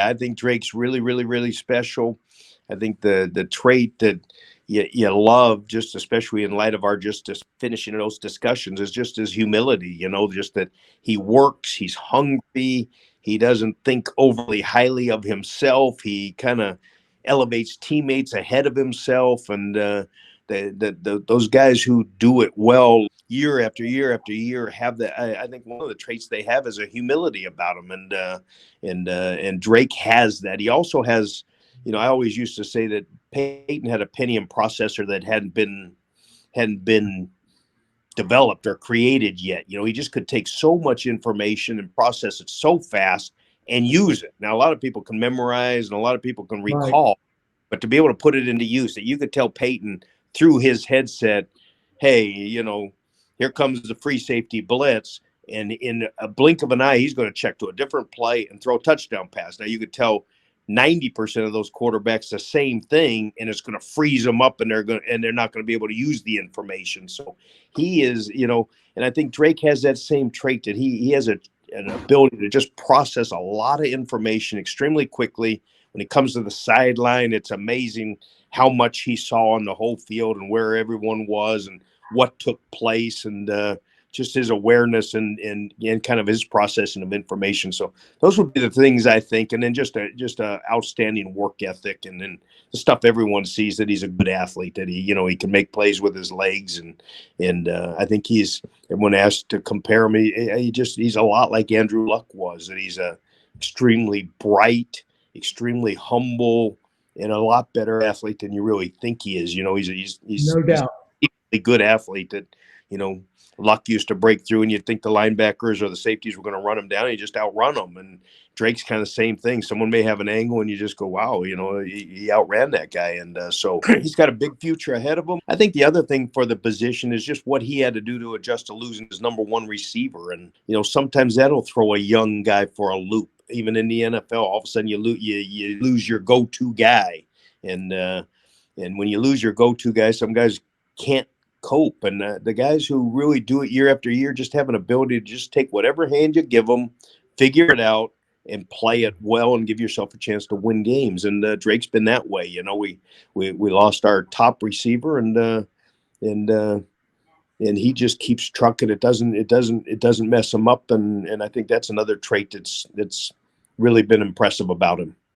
I think Drake's really, really, really special. I think the trait that you love, just especially in light of our just finishing those discussions, is just his humility. Just that he works, he's hungry, he doesn't think overly highly of himself. He kind of elevates teammates ahead of himself, and those guys who do it well year after year after year have that. I think one of the traits they have is a humility about them, and Drake has that. He also has, I always used to say that Peyton had a Pentium processor that hadn't been developed or created yet. He just could take so much information and process it so fast and use it. Now, a lot of people can memorize and a lot of people can Right. recall, but to be able to put it into use, that you could tell Peyton through his headset, hey, here comes the free safety blitz. And in a blink of an eye, he's going to check to a different play and throw a touchdown pass. Now, you could tell 90% of those quarterbacks the same thing, and it's going to freeze them up, and they're not going to be able to use the information. So he is, and I think Drake has that same trait, that he has an ability to just process a lot of information extremely quickly. When it comes to the sideline, it's amazing how much he saw on the whole field and where everyone was and what took place, and just his awareness and kind of his processing of information. So those would be the things I think, and then just a outstanding work ethic, and then the stuff everyone sees, that he's a good athlete, that he can make plays with his legs, and I think when asked to compare him, he's a lot like Andrew Luck was, that he's a extremely bright, extremely humble, and a lot better athlete than you really think he is. No He's doubt. a good athlete that, Luck used to break through, and you'd think the linebackers or the safeties were going to run him down, and you just outrun them. And Drake's kind of the same thing. Someone may have an angle, and you just go, wow, he outran that guy. And so he's got a big future ahead of him. I think the other thing for the position is just what he had to do to adjust to losing his number one receiver. And, sometimes that'll throw a young guy for a loop. Even in the NFL, all of a sudden you lose your go-to guy. And when you lose your go-to guy, some guys can't cope, and the guys who really do it year after year just have an ability to just take whatever hand you give them, figure it out, and play it well, and give yourself a chance to win games. And Drake's been that way. We lost our top receiver, and he just keeps trucking. It doesn't mess him up, and I think that's another trait that's really been impressive about him.